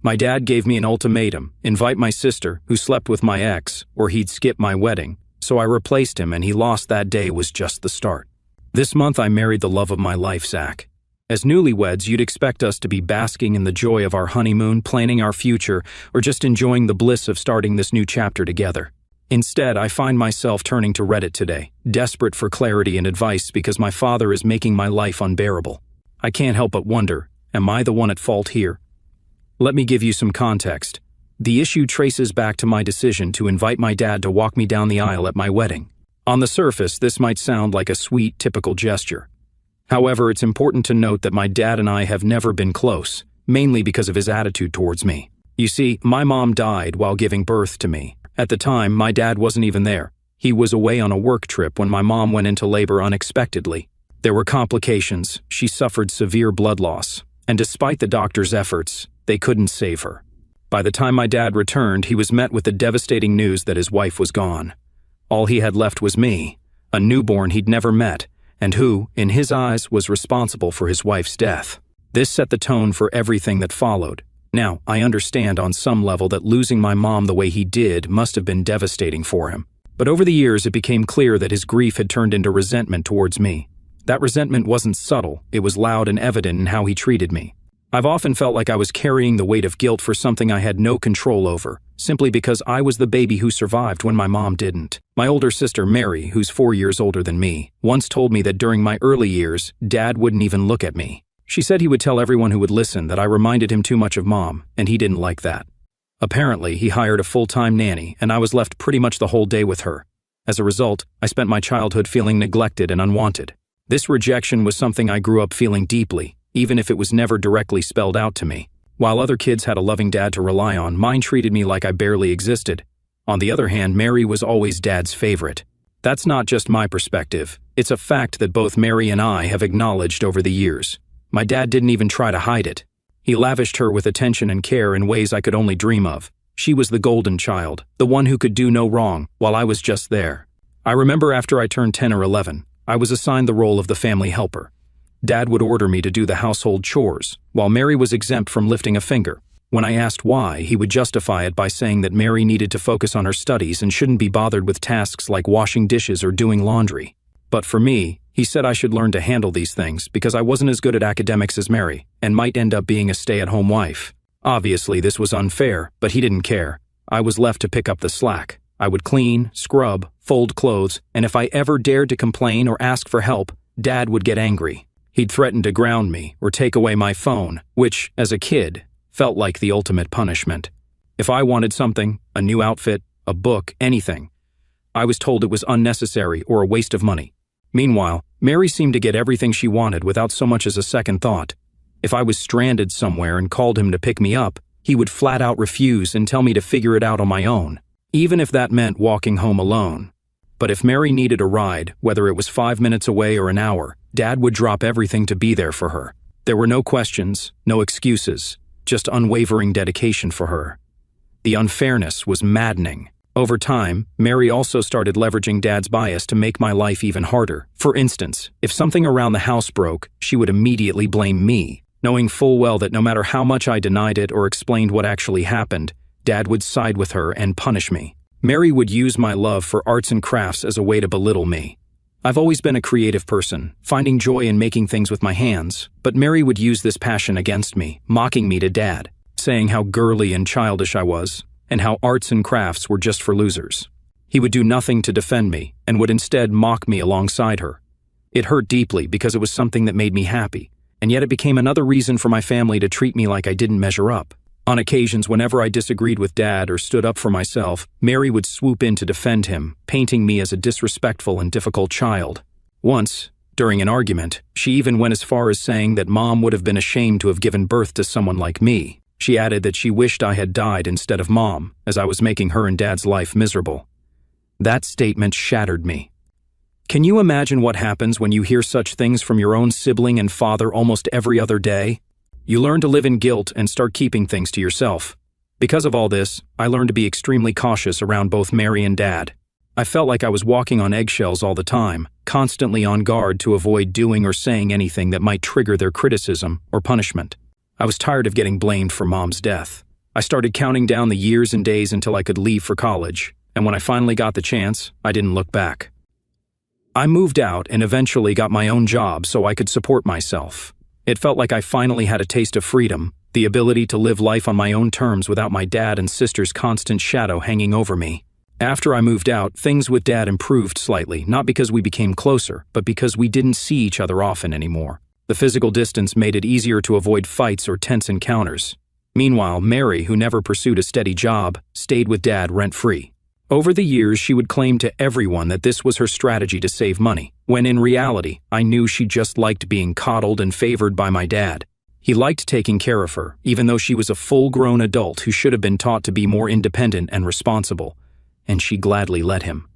My dad gave me an ultimatum: invite my sister, who slept with my ex, or he'd skip my wedding. So I replaced him, and he lost that day was just the start. This month I married the love of my life, Zach. As newlyweds, you'd expect us to be basking in the joy of our honeymoon, planning our future, or just enjoying the bliss of starting this new chapter together. Instead, I find myself turning to Reddit today, desperate for clarity and advice because my father is making my life unbearable. I can't help but wonder, am I the one at fault here? Let me give you some context. The issue traces back to my decision to invite my dad to walk me down the aisle at my wedding. On the surface, this might sound like a sweet, typical gesture. However, it's important to note that my dad and I have never been close, mainly because of his attitude towards me. You see, my mom died while giving birth to me. At the time, my dad wasn't even there. He was away on a work trip when my mom went into labor unexpectedly. There were complications. She suffered severe blood loss, and despite the doctor's efforts, they couldn't save her. By the time my dad returned, he was met with the devastating news that his wife was gone. All he had left was me, a newborn he'd never met, and who, in his eyes, was responsible for his wife's death. This set the tone for everything that followed. Now, I understand on some level that losing my mom the way he did must have been devastating for him. But over the years, it became clear that his grief had turned into resentment towards me. That resentment wasn't subtle, it was loud and evident in how he treated me. I've often felt like I was carrying the weight of guilt for something I had no control over, simply because I was the baby who survived when my mom didn't. My older sister, Mary, who's 4 years older than me, once told me that during my early years, Dad wouldn't even look at me. She said he would tell everyone who would listen that I reminded him too much of Mom, and he didn't like that. Apparently, he hired a full-time nanny, and I was left pretty much the whole day with her. As a result, I spent my childhood feeling neglected and unwanted. This rejection was something I grew up feeling deeply, even if it was never directly spelled out to me. While other kids had a loving dad to rely on, mine treated me like I barely existed. On the other hand, Mary was always Dad's favorite. That's not just my perspective. It's a fact that both Mary and I have acknowledged over the years. My dad didn't even try to hide it. He lavished her with attention and care in ways I could only dream of. She was the golden child, the one who could do no wrong, while I was just there. I remember after I turned 10 or 11, I was assigned the role of the family helper. Dad would order me to do the household chores, while Mary was exempt from lifting a finger. When I asked why, he would justify it by saying that Mary needed to focus on her studies and shouldn't be bothered with tasks like washing dishes or doing laundry. But for me, he said I should learn to handle these things because I wasn't as good at academics as Mary, and might end up being a stay-at-home wife. Obviously, this was unfair, but he didn't care. I was left to pick up the slack. I would clean, scrub, fold clothes, and if I ever dared to complain or ask for help, Dad would get angry. He'd threaten to ground me or take away my phone, which, as a kid, felt like the ultimate punishment. If I wanted something, a new outfit, a book, anything, I was told it was unnecessary or a waste of money. Meanwhile, Mary seemed to get everything she wanted without so much as a second thought. If I was stranded somewhere and called him to pick me up, he would flat out refuse and tell me to figure it out on my own, even if that meant walking home alone. But if Mary needed a ride, whether it was 5 minutes away or an hour, Dad would drop everything to be there for her. There were no questions, no excuses, just unwavering dedication for her. The unfairness was maddening. Over time, Mary also started leveraging Dad's bias to make my life even harder. For instance, if something around the house broke, she would immediately blame me, knowing full well that no matter how much I denied it or explained what actually happened, Dad would side with her and punish me. Mary would use my love for arts and crafts as a way to belittle me. I've always been a creative person, finding joy in making things with my hands, but Mary would use this passion against me, mocking me to Dad, saying how girly and childish I was, and how arts and crafts were just for losers. He would do nothing to defend me, and would instead mock me alongside her. It hurt deeply because it was something that made me happy, and yet it became another reason for my family to treat me like I didn't measure up. On occasions, whenever I disagreed with Dad or stood up for myself, Mary would swoop in to defend him, painting me as a disrespectful and difficult child. Once, during an argument, she even went as far as saying that Mom would have been ashamed to have given birth to someone like me. She added that she wished I had died instead of Mom, as I was making her and Dad's life miserable. That statement shattered me. Can you imagine what happens when you hear such things from your own sibling and father almost every other day? You learn to live in guilt and start keeping things to yourself. Because of all this, I learned to be extremely cautious around both Mary and Dad. I felt like I was walking on eggshells all the time, constantly on guard to avoid doing or saying anything that might trigger their criticism or punishment. I was tired of getting blamed for Mom's death. I started counting down the years and days until I could leave for college, and when I finally got the chance, I didn't look back. I moved out and eventually got my own job so I could support myself. It felt like I finally had a taste of freedom, the ability to live life on my own terms without my dad and sister's constant shadow hanging over me. After I moved out, things with Dad improved slightly, not because we became closer, but because we didn't see each other often anymore. The physical distance made it easier to avoid fights or tense encounters. Meanwhile, Mary, who never pursued a steady job, stayed with Dad rent-free. Over the years, she would claim to everyone that this was her strategy to save money, when in reality, I knew she just liked being coddled and favored by my dad. He liked taking care of her, even though she was a full-grown adult who should have been taught to be more independent and responsible, and she gladly let him.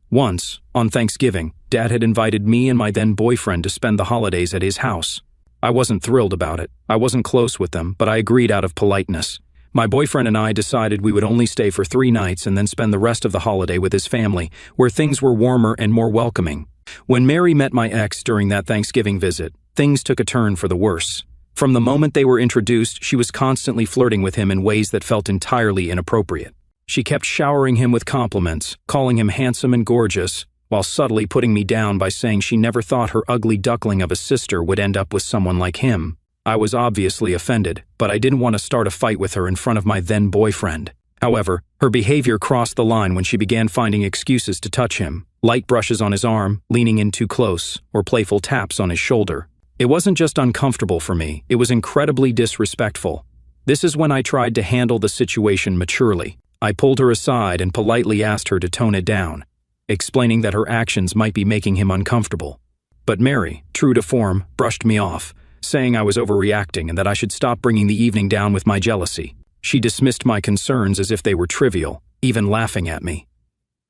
Once, on Thanksgiving, Dad had invited me and my then-boyfriend to spend the holidays at his house. I wasn't thrilled about it. I wasn't close with them, but I agreed out of politeness. My boyfriend and I decided we would only stay for 3 nights and then spend the rest of the holiday with his family, where things were warmer and more welcoming. When Mary met my ex during that Thanksgiving visit, things took a turn for the worse. From the moment they were introduced, she was constantly flirting with him in ways that felt entirely inappropriate. She kept showering him with compliments, calling him handsome and gorgeous, while subtly putting me down by saying she never thought her ugly duckling of a sister would end up with someone like him. I was obviously offended, but I didn't want to start a fight with her in front of my then-boyfriend. However, her behavior crossed the line when she began finding excuses to touch him, light brushes on his arm, leaning in too close, or playful taps on his shoulder. It wasn't just uncomfortable for me, it was incredibly disrespectful. This is when I tried to handle the situation maturely. I pulled her aside and politely asked her to tone it down, explaining that her actions might be making him uncomfortable. But Mary, true to form, brushed me off, saying I was overreacting and that I should stop bringing the evening down with my jealousy. She dismissed my concerns as if they were trivial, even laughing at me.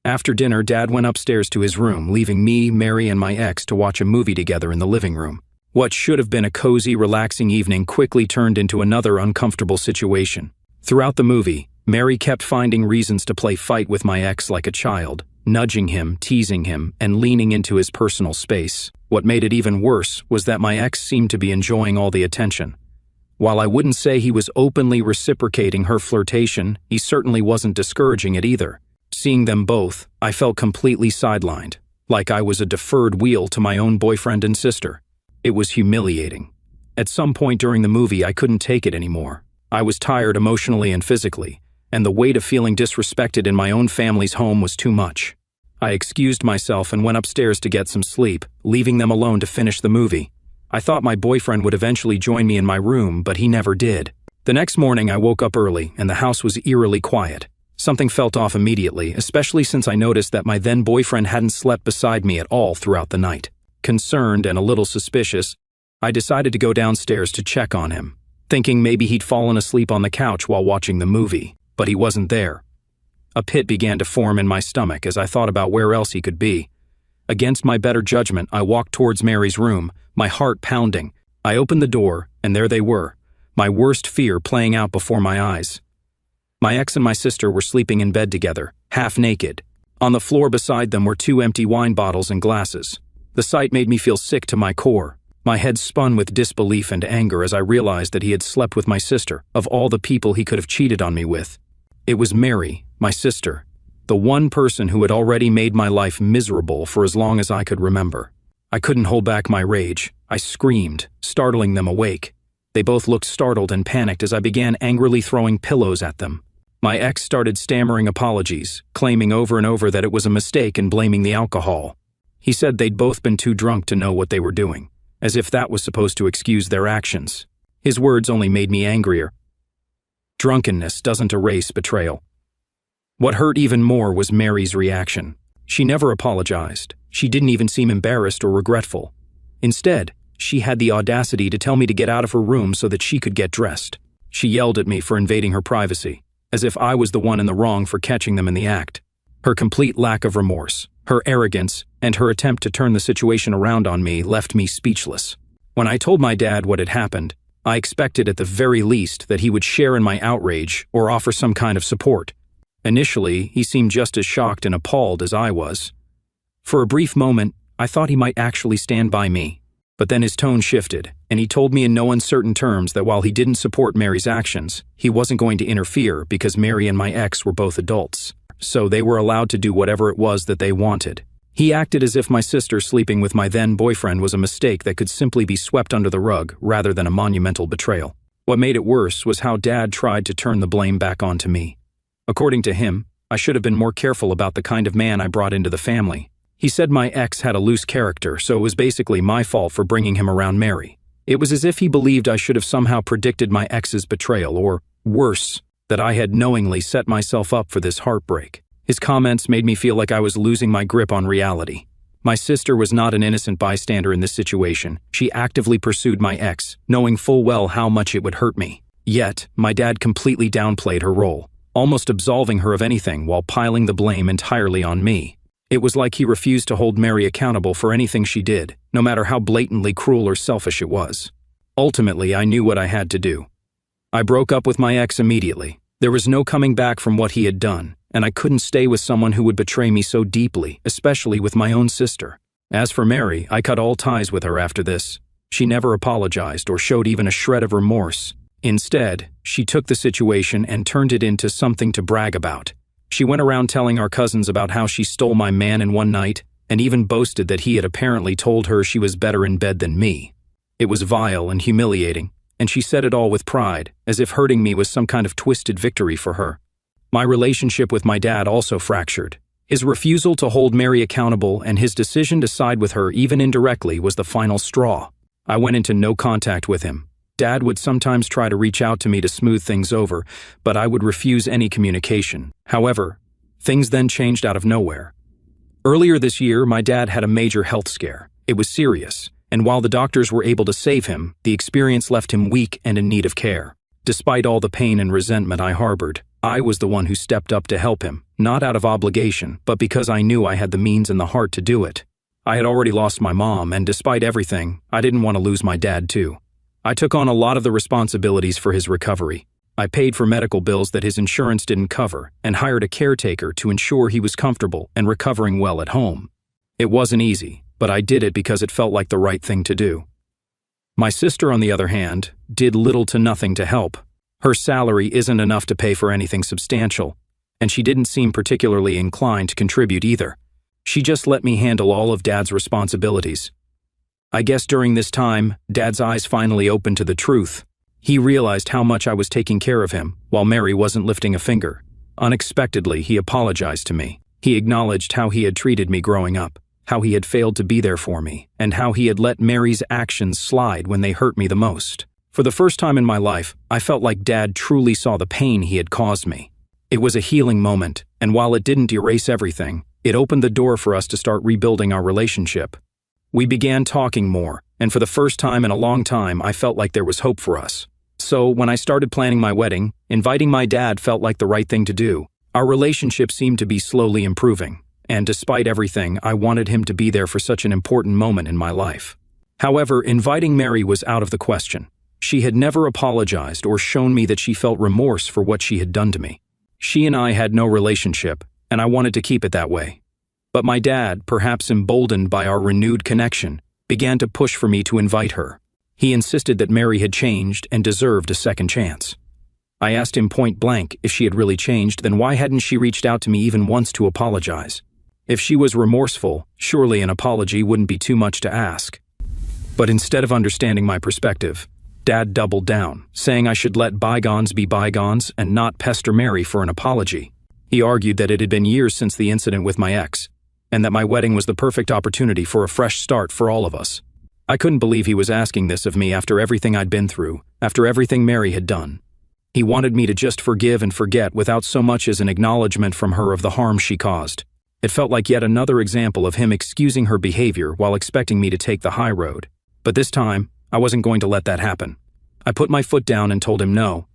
After dinner, Dad went upstairs to his room, leaving me, Mary, and my ex to watch a movie together in the living room. What should have been a cozy, relaxing evening quickly turned into another uncomfortable situation. Throughout the movie, Mary kept finding reasons to play fight with my ex like a child, nudging him, teasing him, and leaning into his personal space. What made it even worse was that my ex seemed to be enjoying all the attention. While I wouldn't say he was openly reciprocating her flirtation, he certainly wasn't discouraging it either. Seeing them both, I felt completely sidelined, like I was a deferred wheel to my own boyfriend and sister. It was humiliating. At some point during the movie, I couldn't take it anymore. I was tired emotionally and physically, and the weight of feeling disrespected in my own family's home was too much. I excused myself and went upstairs to get some sleep, leaving them alone to finish the movie. I thought my boyfriend would eventually join me in my room, but he never did. The next morning, I woke up early, and the house was eerily quiet. Something felt off immediately, especially since I noticed that my then-boyfriend hadn't slept beside me at all throughout the night. Concerned and a little suspicious, I decided to go downstairs to check on him, thinking maybe he'd fallen asleep on the couch while watching the movie, but he wasn't there. A pit began to form in my stomach as I thought about where else he could be. Against my better judgment, I walked towards Mary's room, my heart pounding. I opened the door, and there they were, my worst fear playing out before my eyes. My ex and my sister were sleeping in bed together, half naked. On the floor beside them were 2 empty wine bottles and glasses. The sight made me feel sick to my core. My head spun with disbelief and anger as I realized that he had slept with my sister, of all the people he could have cheated on me with. It was Mary, my sister, the one person who had already made my life miserable for as long as I could remember. I couldn't hold back my rage. I screamed, startling them awake. They both looked startled and panicked as I began angrily throwing pillows at them. My ex started stammering apologies, claiming over and over that it was a mistake and blaming the alcohol. He said they'd both been too drunk to know what they were doing, as if that was supposed to excuse their actions. His words only made me angrier. Drunkenness doesn't erase betrayal. What hurt even more was Mary's reaction. She never apologized. She didn't even seem embarrassed or regretful. Instead, she had the audacity to tell me to get out of her room so that she could get dressed. She yelled at me for invading her privacy, as if I was the one in the wrong for catching them in the act. Her complete lack of remorse, her arrogance, and her attempt to turn the situation around on me left me speechless. When I told my dad what had happened, I expected at the very least that he would share in my outrage or offer some kind of support. Initially, he seemed just as shocked and appalled as I was. For a brief moment, I thought he might actually stand by me. But then his tone shifted, and he told me in no uncertain terms that while he didn't support Mary's actions, he wasn't going to interfere because Mary and my ex were both adults, so they were allowed to do whatever it was that they wanted. He acted as if my sister sleeping with my then-boyfriend was a mistake that could simply be swept under the rug rather than a monumental betrayal. What made it worse was how Dad tried to turn the blame back onto me. According to him, I should have been more careful about the kind of man I brought into the family. He said my ex had a loose character, so it was basically my fault for bringing him around Mary. It was as if he believed I should have somehow predicted my ex's betrayal, or, worse, that I had knowingly set myself up for this heartbreak. His comments made me feel like I was losing my grip on reality. My sister was not an innocent bystander in this situation. She actively pursued my ex, knowing full well how much it would hurt me. Yet, my dad completely downplayed her role, almost absolving her of anything while piling the blame entirely on me. It was like he refused to hold Mary accountable for anything she did, no matter how blatantly cruel or selfish it was. Ultimately, I knew what I had to do. I broke up with my ex immediately. There was no coming back from what he had done, and I couldn't stay with someone who would betray me so deeply, especially with my own sister. As for Mary, I cut all ties with her after this. She never apologized or showed even a shred of remorse. Instead, she took the situation and turned it into something to brag about. She went around telling our cousins about how she stole my man in one night, and even boasted that he had apparently told her she was better in bed than me. It was vile and humiliating, and she said it all with pride, as if hurting me was some kind of twisted victory for her. My relationship with my dad also fractured. His refusal to hold Mary accountable and his decision to side with her even indirectly was the final straw. I went into no contact with him. Dad would sometimes try to reach out to me to smooth things over, but I would refuse any communication. However, things then changed out of nowhere. Earlier this year, my dad had a major health scare. It was serious, and while the doctors were able to save him, the experience left him weak and in need of care. Despite all the pain and resentment I harbored, I was the one who stepped up to help him, not out of obligation, but because I knew I had the means and the heart to do it. I had already lost my mom, and despite everything, I didn't want to lose my dad too. I took on a lot of the responsibilities for his recovery. I paid for medical bills that his insurance didn't cover and hired a caretaker to ensure he was comfortable and recovering well at home. It wasn't easy, but I did it because it felt like the right thing to do. My sister, on the other hand, did little to nothing to help. Her salary isn't enough to pay for anything substantial, and she didn't seem particularly inclined to contribute either. She just let me handle all of Dad's responsibilities. I guess during this time, Dad's eyes finally opened to the truth. He realized how much I was taking care of him, while Mary wasn't lifting a finger. Unexpectedly, he apologized to me. He acknowledged how he had treated me growing up, how he had failed to be there for me, and how he had let Mary's actions slide when they hurt me the most. For the first time in my life, I felt like Dad truly saw the pain he had caused me. It was a healing moment, and while it didn't erase everything, it opened the door for us to start rebuilding our relationship. We began talking more, and for the first time in a long time, I felt like there was hope for us. So, when I started planning my wedding, inviting my dad felt like the right thing to do. Our relationship seemed to be slowly improving, and despite everything, I wanted him to be there for such an important moment in my life. However, inviting Mary was out of the question. She had never apologized or shown me that she felt remorse for what she had done to me. She and I had no relationship, and I wanted to keep it that way. But my dad, perhaps emboldened by our renewed connection, began to push for me to invite her. He insisted that Mary had changed and deserved a second chance. I asked him point blank if she had really changed, then why hadn't she reached out to me even once to apologize? If she was remorseful, surely an apology wouldn't be too much to ask. But instead of understanding my perspective, Dad doubled down, saying I should let bygones be bygones and not pester Mary for an apology. He argued that it had been years since the incident with my ex, and that my wedding was the perfect opportunity for a fresh start for all of us. I couldn't believe he was asking this of me after everything I'd been through, after everything Mary had done. He wanted me to just forgive and forget without so much as an acknowledgement from her of the harm she caused. It felt like yet another example of him excusing her behavior while expecting me to take the high road. But this time, I wasn't going to let that happen. I put my foot down and told him no.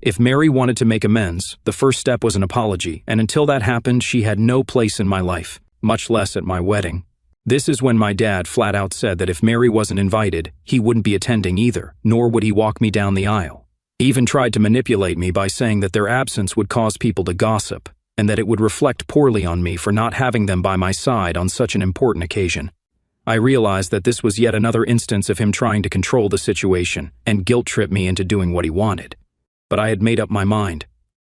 If Mary wanted to make amends, the first step was an apology, and until that happened, she had no place in my life, much less at my wedding. This is when my dad flat out said that if Mary wasn't invited, he wouldn't be attending either, nor would he walk me down the aisle. He even tried to manipulate me by saying that their absence would cause people to gossip, and that it would reflect poorly on me for not having them by my side on such an important occasion. I realized that this was yet another instance of him trying to control the situation and guilt-trip me into doing what he wanted. But I had made up my mind.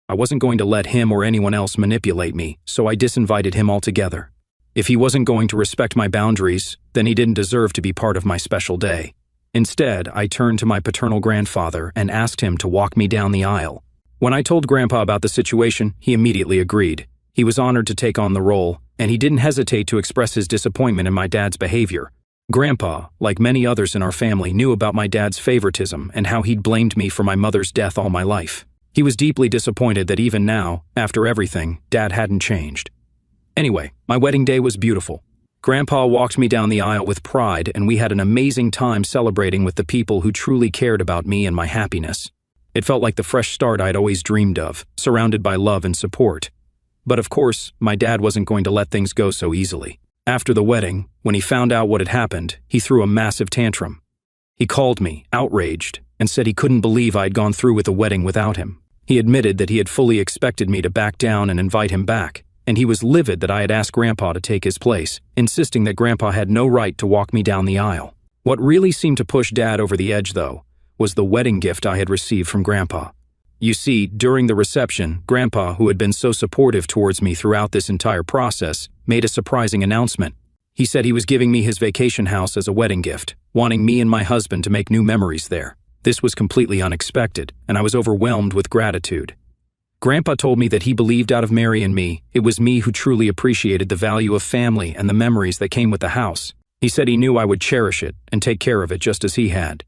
I wasn't going to let him or anyone else manipulate me, so I disinvited him altogether. If he wasn't going to respect my boundaries, then he didn't deserve to be part of my special day. Instead, I turned to my paternal grandfather and asked him to walk me down the aisle. When I told Grandpa about the situation, he immediately agreed. He was honored to take on the role, and he didn't hesitate to express his disappointment in my dad's behavior. Grandpa, like many others in our family, knew about my dad's favoritism and how he'd blamed me for my mother's death all my life. He was deeply disappointed that even now, after everything, Dad hadn't changed. Anyway, my wedding day was beautiful. Grandpa walked me down the aisle with pride, and we had an amazing time celebrating with the people who truly cared about me and my happiness. It felt like the fresh start I'd always dreamed of, surrounded by love and support. But of course, my dad wasn't going to let things go so easily. After the wedding, when he found out what had happened, he threw a massive tantrum. He called me, outraged, and said he couldn't believe I'd gone through with the wedding without him. He admitted that he had fully expected me to back down and invite him back, and he was livid that I had asked Grandpa to take his place, insisting that Grandpa had no right to walk me down the aisle. What really seemed to push Dad over the edge, though, was the wedding gift I had received from Grandpa. You see, during the reception, Grandpa, who had been so supportive towards me throughout this entire process, made a surprising announcement. He said he was giving me his vacation house as a wedding gift, wanting me and my husband to make new memories there. This was completely unexpected, and I was overwhelmed with gratitude. Grandpa told me that he believed out of Mary and me, it was me who truly appreciated the value of family and the memories that came with the house. He said he knew I would cherish it and take care of it just as he had.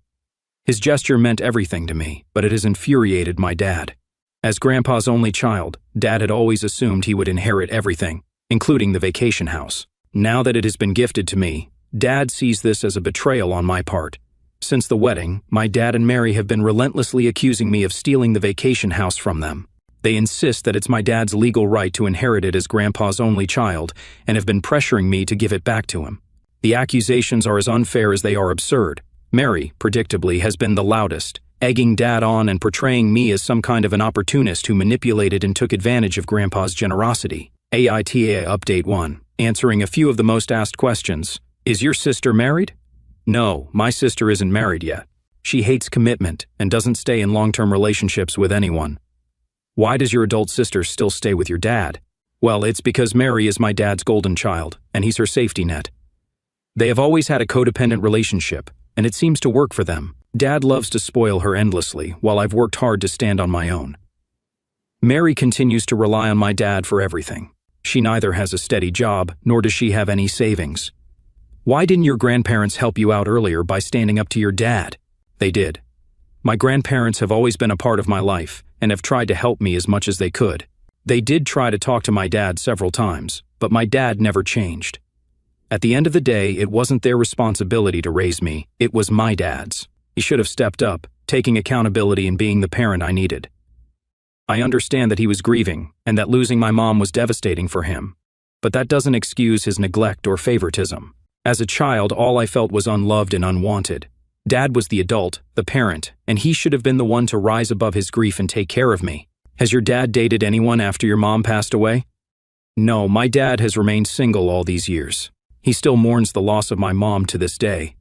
His gesture meant everything to me, but it has infuriated my dad. As Grandpa's only child, Dad had always assumed he would inherit everything, including the vacation house. Now that it has been gifted to me, Dad sees this as a betrayal on my part. Since the wedding, my dad and Mary have been relentlessly accusing me of stealing the vacation house from them. They insist that it's my dad's legal right to inherit it as Grandpa's only child, and have been pressuring me to give it back to him. The accusations are as unfair as they are absurd. Mary, predictably, has been the loudest, egging Dad on and portraying me as some kind of an opportunist who manipulated and took advantage of Grandpa's generosity. AITA Update 1. Answering a few of the most asked questions. Is your sister married? No, my sister isn't married yet. She hates commitment and doesn't stay in long-term relationships with anyone. Why does your adult sister still stay with your dad? Well, it's because Mary is my dad's golden child, and he's her safety net. They have always had a codependent relationship, and it seems to work for them. Dad loves to spoil her endlessly, while I've worked hard to stand on my own. Mary continues to rely on my dad for everything. She neither has a steady job, nor does she have any savings. Why didn't your grandparents help you out earlier by standing up to your dad? They did. My grandparents have always been a part of my life, and have tried to help me as much as they could. They did try to talk to my dad several times, but my dad never changed. At the end of the day, it wasn't their responsibility to raise me, it was my dad's. He should have stepped up, taking accountability and being the parent I needed. I understand that he was grieving, and that losing my mom was devastating for him. But that doesn't excuse his neglect or favoritism. As a child, all I felt was unloved and unwanted. Dad was the adult, the parent, and he should have been the one to rise above his grief and take care of me. Has your dad dated anyone after your mom passed away? No, my dad has remained single all these years. He still mourns the loss of my mom to this day.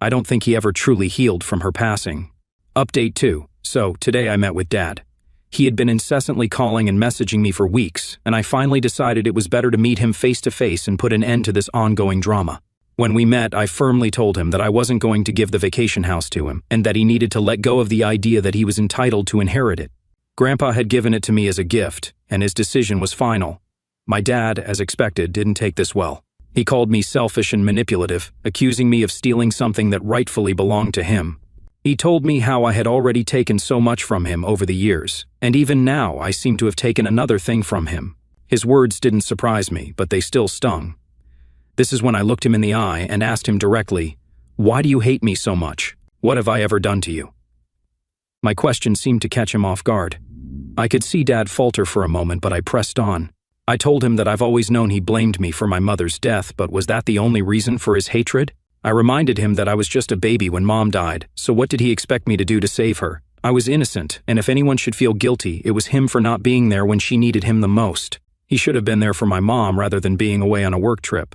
I don't think he ever truly healed from her passing. Update 2. So, today I met with Dad. He had been incessantly calling and messaging me for weeks, and I finally decided it was better to meet him face to face and put an end to this ongoing drama. When we met, I firmly told him that I wasn't going to give the vacation house to him, and that he needed to let go of the idea that he was entitled to inherit it. Grandpa had given it to me as a gift, and his decision was final. My dad, as expected, didn't take this well. He called me selfish and manipulative, accusing me of stealing something that rightfully belonged to him. He told me how I had already taken so much from him over the years, and even now I seem to have taken another thing from him. His words didn't surprise me, but they still stung. This is when I looked him in the eye and asked him directly, "Why do you hate me so much? What have I ever done to you?" My question seemed to catch him off guard. I could see Dad falter for a moment, but I pressed on. I told him that I've always known he blamed me for my mother's death, but was that the only reason for his hatred? I reminded him that I was just a baby when Mom died, so what did he expect me to do to save her? I was innocent, and if anyone should feel guilty, it was him for not being there when she needed him the most. He should have been there for my mom rather than being away on a work trip.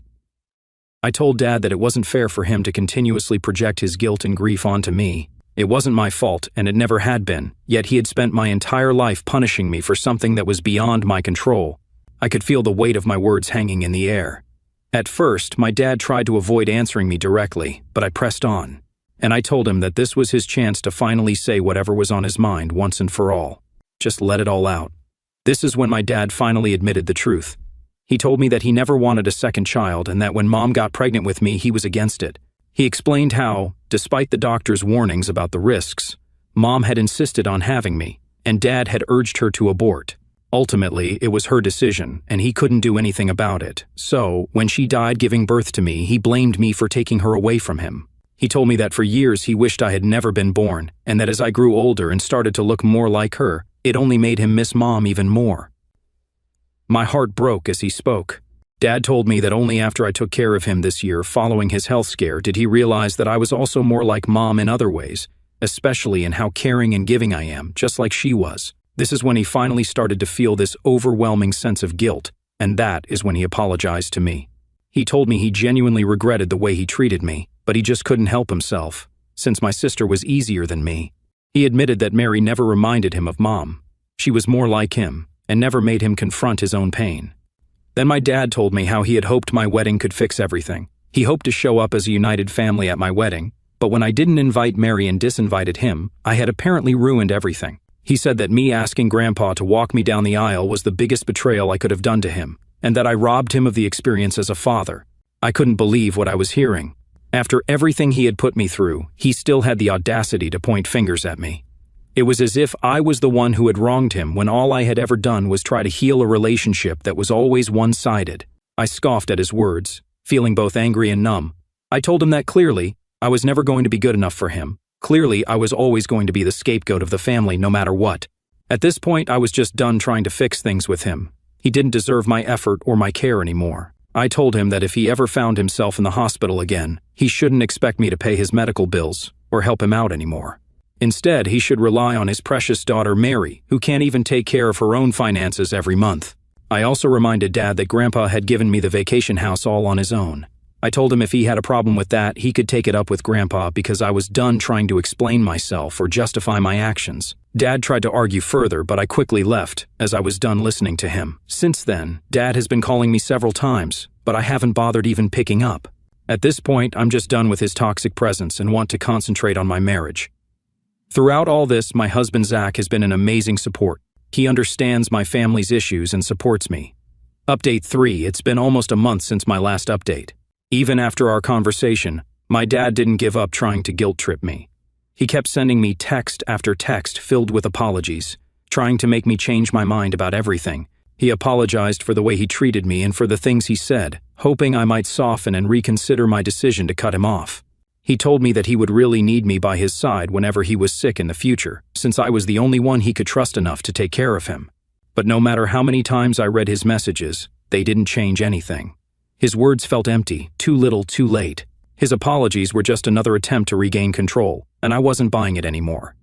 I told Dad that it wasn't fair for him to continuously project his guilt and grief onto me. It wasn't my fault, and it never had been, yet he had spent my entire life punishing me for something that was beyond my control. I could feel the weight of my words hanging in the air. At first, my dad tried to avoid answering me directly, but I pressed on. And I told him that this was his chance to finally say whatever was on his mind once and for all. Just let it all out. This is when my dad finally admitted the truth. He told me that he never wanted a second child and that when Mom got pregnant with me, he was against it. He explained how, despite the doctor's warnings about the risks, Mom had insisted on having me, and Dad had urged her to abort. Ultimately, it was her decision, and he couldn't do anything about it. So, when she died giving birth to me, he blamed me for taking her away from him. He told me that for years he wished I had never been born, and that as I grew older and started to look more like her, it only made him miss Mom even more. My heart broke as he spoke. Dad told me that only after I took care of him this year following his health scare did he realize that I was also more like Mom in other ways, especially in how caring and giving I am, just like she was. This is when he finally started to feel this overwhelming sense of guilt, and that is when he apologized to me. He told me he genuinely regretted the way he treated me, but he just couldn't help himself, since my sister was easier than me. He admitted that Mary never reminded him of Mom. She was more like him, and never made him confront his own pain. Then my dad told me how he had hoped my wedding could fix everything. He hoped to show up as a united family at my wedding, but when I didn't invite Mary and disinvited him, I had apparently ruined everything. He said that me asking Grandpa to walk me down the aisle was the biggest betrayal I could have done to him, and that I robbed him of the experience as a father. I couldn't believe what I was hearing. After everything he had put me through, he still had the audacity to point fingers at me. It was as if I was the one who had wronged him when all I had ever done was try to heal a relationship that was always one-sided. I scoffed at his words, feeling both angry and numb. I told him that clearly, I was never going to be good enough for him. Clearly, I was always going to be the scapegoat of the family no matter what. At this point, I was just done trying to fix things with him. He didn't deserve my effort or my care anymore. I told him that if he ever found himself in the hospital again, he shouldn't expect me to pay his medical bills or help him out anymore. Instead, he should rely on his precious daughter Mary, who can't even take care of her own finances every month. I also reminded Dad that Grandpa had given me the vacation house all on his own. I told him if he had a problem with that, he could take it up with Grandpa because I was done trying to explain myself or justify my actions. Dad tried to argue further, but I quickly left, as I was done listening to him. Since then, Dad has been calling me several times, but I haven't bothered even picking up. At this point, I'm just done with his toxic presence and want to concentrate on my marriage. Throughout all this, my husband Zach has been an amazing support. He understands my family's issues and supports me. Update 3. It's been almost a month since my last update. Even after our conversation, my dad didn't give up trying to guilt trip me. He kept sending me text after text filled with apologies, trying to make me change my mind about everything. He apologized for the way he treated me and for the things he said, hoping I might soften and reconsider my decision to cut him off. He told me that he would really need me by his side whenever he was sick in the future, since I was the only one he could trust enough to take care of him. But no matter how many times I read his messages, they didn't change anything. His words felt empty, too little, too late. His apologies were just another attempt to regain control, and I wasn't buying it anymore.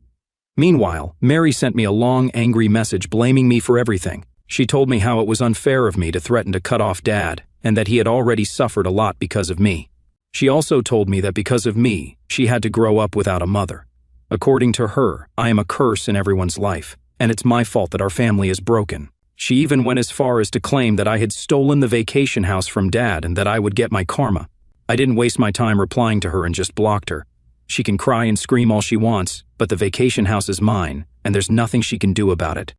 Meanwhile, Mary sent me a long, angry message blaming me for everything. She told me how it was unfair of me to threaten to cut off Dad, and that he had already suffered a lot because of me. She also told me that because of me, she had to grow up without a mother. According to her, I am a curse in everyone's life, and it's my fault that our family is broken. She even went as far as to claim that I had stolen the vacation house from Dad and that I would get my karma. I didn't waste my time replying to her and just blocked her. She can cry and scream all she wants, but the vacation house is mine, and there's nothing she can do about it.